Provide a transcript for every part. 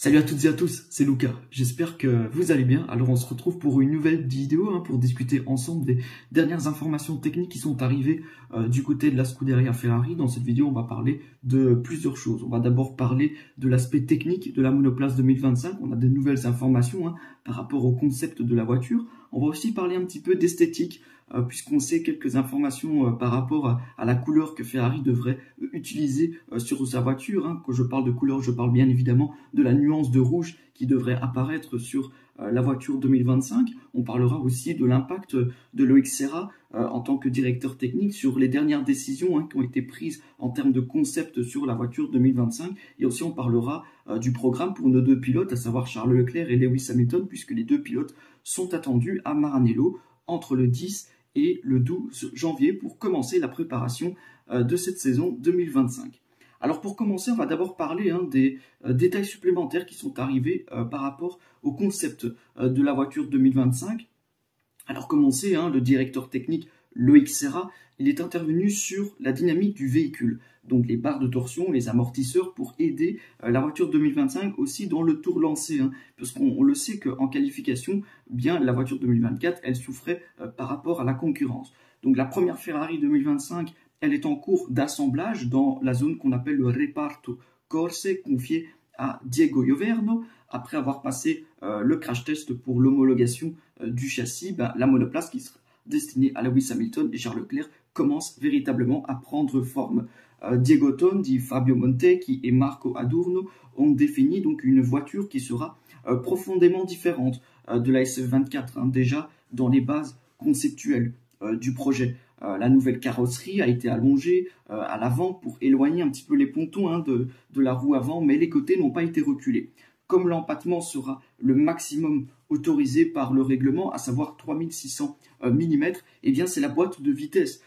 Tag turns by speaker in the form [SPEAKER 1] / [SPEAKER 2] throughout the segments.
[SPEAKER 1] Salut à toutes et à tous, c'est Lucas, j'espère que vous allez bien. Alors on se retrouve pour une nouvelle vidéo pour discuter ensemble des dernières informations techniques qui sont arrivées du côté de la Scuderia Ferrari. Dans cette vidéo on va parler de plusieurs choses. On va d'abord parler de l'aspect technique de la monoplace 2025, on a de nouvelles informations par rapport au concept de la voiture. On va aussi parler un petit peu d'esthétique, puisqu'on sait quelques informations par rapport à la couleur que Ferrari devrait utiliser sur sa voiture. Quand je parle de couleur, je parle bien évidemment de la nuance de rouge qui devrait apparaître sur la voiture 2025. On parlera aussi de l'impact de Loïc Serra en tant que directeur technique sur les dernières décisions qui ont été prises en termes de concept sur la voiture 2025. Et aussi on parlera du programme pour nos deux pilotes, à savoir Charles Leclerc et Lewis Hamilton, puisque les deux pilotes sont attendus à Maranello entre le 10 et le 12 janvier pour commencer la préparation de cette saison 2025. Alors pour commencer, on va d'abord parler des détails supplémentaires qui sont arrivés par rapport au concept de la voiture 2025. Alors comme on sait, le directeur technique Loïc Serra, il est intervenu sur la dynamique du véhicule, donc les barres de torsion, les amortisseurs pour aider la voiture 2025 aussi dans le tour lancé, parce qu'on le sait qu'en qualification, bien la voiture 2024, elle souffrait par rapport à la concurrence. Donc la première Ferrari 2025, elle est en cours d'assemblage dans la zone qu'on appelle le Reparto Corse, confié à Diego Ioverno. Après avoir passé le crash test pour l'homologation du châssis, la monoplace qui sera destinée à Lewis Hamilton et Charles Leclerc commence véritablement à prendre forme. Diego Tondi, Fabio Montecchi et Marco Adorno ont défini donc une voiture qui sera profondément différente de la SF24, déjà dans les bases conceptuelles du projet. La nouvelle carrosserie a été allongée à l'avant pour éloigner un petit peu les pontons de la roue avant, mais les côtés n'ont pas été reculés. Comme l'empattement sera le maximum autorisé par le règlement, à savoir 3600 mm, eh bien c'est la boîte de vitesse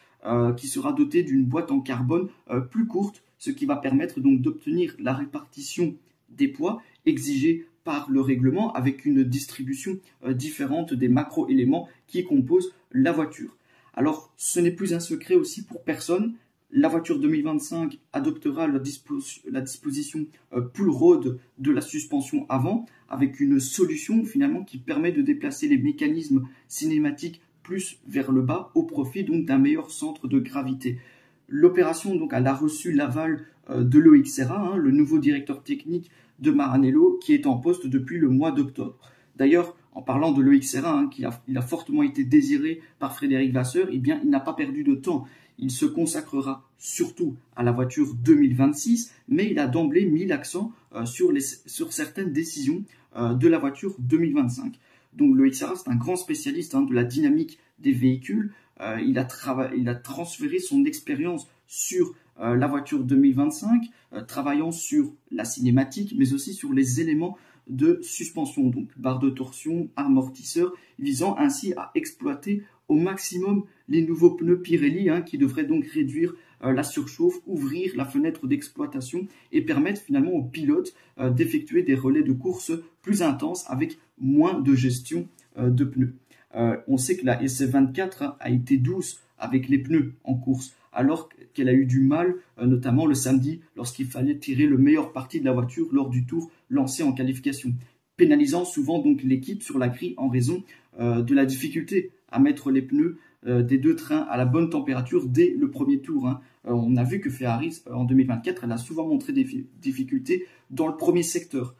[SPEAKER 1] qui sera dotée d'une boîte en carbone plus courte, ce qui va permettre donc d'obtenir la répartition des poids exigée par le règlement avec une distribution différente des macro-éléments qui composent la voiture. Alors, ce n'est plus un secret aussi pour personne. La voiture 2025 adoptera la disposition pull rod de la suspension avant, avec une solution finalement qui permet de déplacer les mécanismes cinématiques plus vers le bas au profit donc d'un meilleur centre de gravité. L'opération donc elle a reçu l'aval de Loïc Serra, le nouveau directeur technique de Maranello, qui est en poste depuis le mois d'octobre. D'ailleurs, en parlant de Loïc Serra, il a fortement été désiré par Frédéric Vasseur, eh bien, il n'a pas perdu de temps. Il se consacrera surtout à la voiture 2026, mais il a d'emblée mis l'accent sur certaines décisions de la voiture 2025. Donc Loïc Serra, c'est un grand spécialiste de la dynamique des véhicules. Il a transféré son expérience sur la voiture 2025, travaillant sur la cinématique, mais aussi sur les éléments de suspension, donc barre de torsion, amortisseur, visant ainsi à exploiter au maximum les nouveaux pneus Pirelli qui devraient donc réduire la surchauffe, ouvrir la fenêtre d'exploitation et permettre finalement aux pilotes d'effectuer des relais de course plus intenses avec moins de gestion de pneus. On sait que la SF24 a été douce avec les pneus en course, alors qu'elle a eu du mal, notamment le samedi, lorsqu'il fallait tirer le meilleur parti de la voiture lors du tour lancé en qualification, pénalisant souvent donc l'équipe sur la grille en raison de la difficulté à mettre les pneus des deux trains à la bonne température dès le premier tour. On a vu que Ferrari, en 2024, elle a souvent montré des difficultés dans le premier secteur,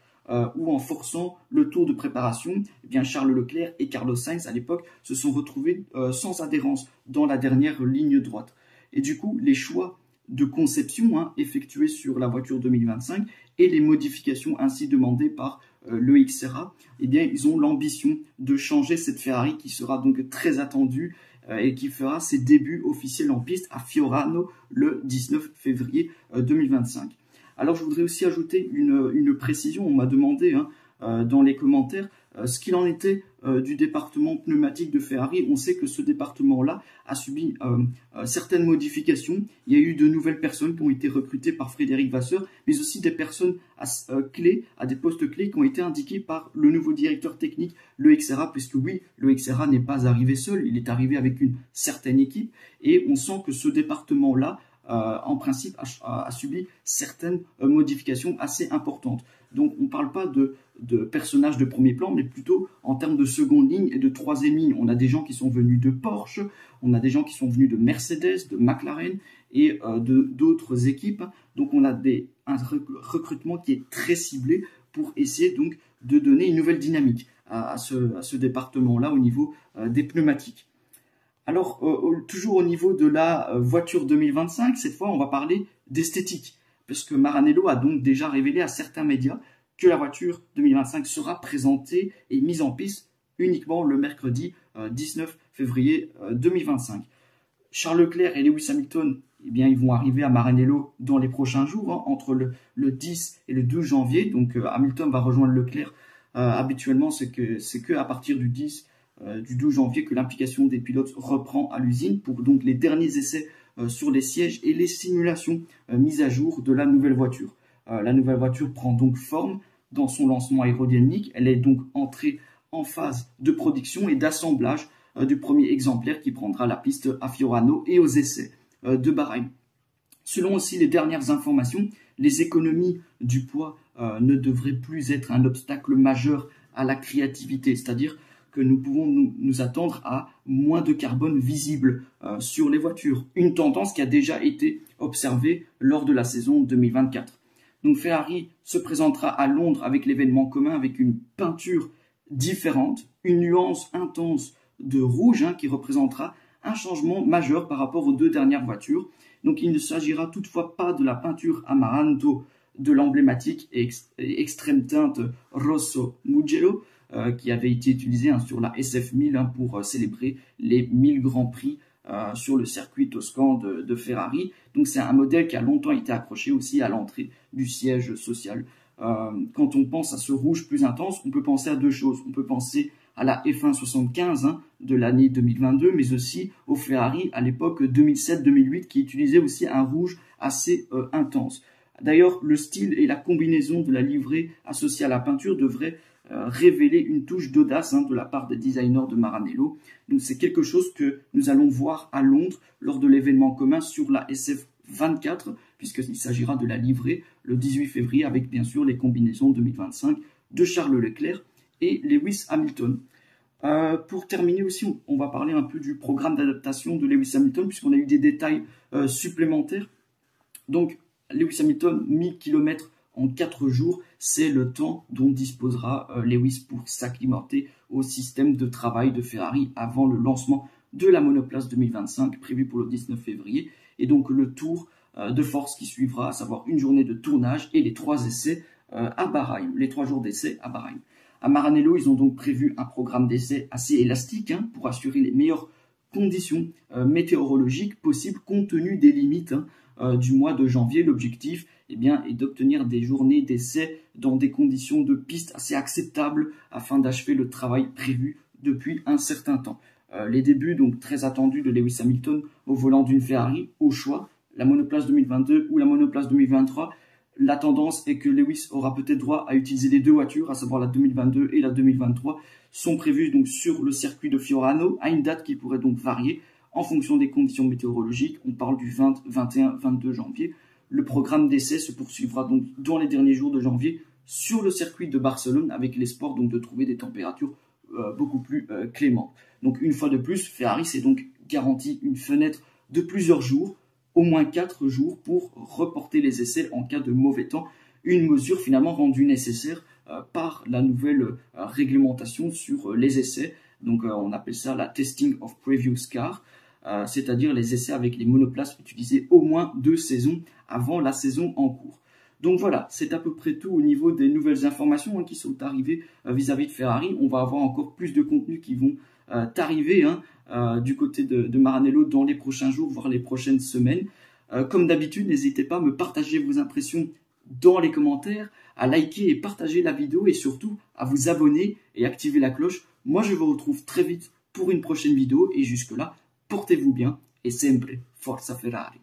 [SPEAKER 1] où en forçant le tour de préparation, eh bien Charles Leclerc et Carlos Sainz à l'époque se sont retrouvés sans adhérence dans la dernière ligne droite. Et du coup, les choix de conception effectués sur la voiture 2025 et les modifications ainsi demandées par Loïc Serra, eh bien, ils ont l'ambition de changer cette Ferrari qui sera donc très attendue et qui fera ses débuts officiels en piste à Fiorano le 19 février 2025. Alors, je voudrais aussi ajouter une précision. On m'a demandé dans les commentaires ce qu'il en était du département pneumatique de Ferrari. On sait que ce département-là a subi certaines modifications. Il y a eu de nouvelles personnes qui ont été recrutées par Frédéric Vasseur, mais aussi des personnes clés, à des postes clés qui ont été indiqués par le nouveau directeur technique, Loïc Serra, puisque oui, Loïc Serra n'est pas arrivé seul, il est arrivé avec une certaine équipe, et on sent que ce département-là, en principe, a subi certaines modifications assez importantes. Donc on ne parle pas de personnages de premier plan, mais plutôt en termes de seconde ligne et de troisième ligne. On a des gens qui sont venus de Porsche, on a des gens qui sont venus de Mercedes, de McLaren et d'autres équipes. Donc on a un recrutement qui est très ciblé pour essayer donc de donner une nouvelle dynamique à ce département-là au niveau des pneumatiques. Alors, toujours au niveau de la voiture 2025, cette fois, on va parler d'esthétique, parce que Maranello a donc déjà révélé à certains médias que la voiture 2025 sera présentée et mise en piste uniquement le mercredi 19 février 2025. Charles Leclerc et Lewis Hamilton, eh bien, ils vont arriver à Maranello dans les prochains jours, hein, entre le 10 et le 12 janvier. Donc, Hamilton va rejoindre Leclerc. Habituellement, c'est que à partir du 10 du 12 janvier que l'implication des pilotes reprend à l'usine pour donc les derniers essais sur les sièges et les simulations mises à jour de la nouvelle voiture. La nouvelle voiture prend donc forme dans son lancement aérodynamique. Elle est donc entrée en phase de production et d'assemblage du premier exemplaire qui prendra la piste à Fiorano et aux essais de Bahreïn. Selon aussi les dernières informations, les économies du poids ne devraient plus être un obstacle majeur à la créativité, c'est-à-dire que nous pouvons nous attendre à moins de carbone visible sur les voitures. Une tendance qui a déjà été observée lors de la saison 2024. Donc Ferrari se présentera à Londres avec l'événement commun avec une peinture différente, une nuance intense de rouge hein, qui représentera un changement majeur par rapport aux deux dernières voitures. Donc il ne s'agira toutefois pas de la peinture Amaranto de l'emblématique et extrême teinte Rosso Mugello, qui avait été utilisé hein, sur la SF1000 hein, pour célébrer les 1000 Grands Prix sur le circuit toscan de Ferrari. Donc c'est un modèle qui a longtemps été accroché aussi à l'entrée du siège social. Quand on pense à ce rouge plus intense, on peut penser à deux choses. On peut penser à la F1 75 hein, de l'année 2022, mais aussi au Ferrari à l'époque 2007-2008 qui utilisait aussi un rouge assez intense. D'ailleurs, le style et la combinaison de la livrée associée à la peinture devraient révéler une touche d'audace hein, de la part des designers de Maranello. Donc c'est quelque chose que nous allons voir à Londres lors de l'événement commun sur la SF24, puisqu'il s'agira de la livrée le 18 février avec bien sûr les combinaisons 2025 de Charles Leclerc et Lewis Hamilton. Pour terminer aussi, on va parler un peu du programme d'adaptation de Lewis Hamilton, puisqu'on a eu des détails supplémentaires. Donc, Lewis Hamilton, 1000 km en 4 jours, c'est le temps dont disposera Lewis pour s'acclimater au système de travail de Ferrari avant le lancement de la monoplace 2025, prévu pour le 19 février. Et donc, le tour de force qui suivra, à savoir une journée de tournage et les 3 essais à Bahreïn, les 3 jours d'essais à Bahreïn. À Maranello, ils ont donc prévu un programme d'essai assez élastique hein, pour assurer les meilleures conditions météorologiques possibles compte tenu des limites du mois de janvier. L'objectif est d'obtenir des journées d'essai dans des conditions de piste assez acceptables afin d'achever le travail prévu depuis un certain temps. Les débuts donc très attendus de Lewis Hamilton au volant d'une Ferrari, au choix, la monoplace 2022 ou la monoplace 2023. La tendance est que Lewis aura peut-être droit à utiliser les deux voitures, à savoir la 2022 et la 2023, sont prévues donc sur le circuit de Fiorano, à une date qui pourrait donc varier en fonction des conditions météorologiques. On parle du 20, 21, 22 janvier. Le programme d'essai se poursuivra donc dans les derniers jours de janvier sur le circuit de Barcelone, avec l'espoir donc de trouver des températures beaucoup plus clémentes. Donc une fois de plus, Ferrari s'est donc garanti une fenêtre de plusieurs jours, au moins 4 jours pour reporter les essais en cas de mauvais temps, une mesure finalement rendue nécessaire par la nouvelle réglementation sur les essais. Donc on appelle ça la Testing of Previous Car, c'est-à-dire les essais avec les monoplaces utilisés au moins 2 saisons avant la saison en cours. Donc voilà, c'est à peu près tout au niveau des nouvelles informations qui sont arrivées vis-à-vis de Ferrari. On va avoir encore plus de contenus qui vont arriver du côté de Maranello dans les prochains jours, voire les prochaines semaines. Comme d'habitude, n'hésitez pas à me partager vos impressions dans les commentaires, à liker et partager la vidéo et surtout à vous abonner et activer la cloche. Moi, je vous retrouve très vite pour une prochaine vidéo et jusque-là, portez-vous bien et sempre Forza Ferrari.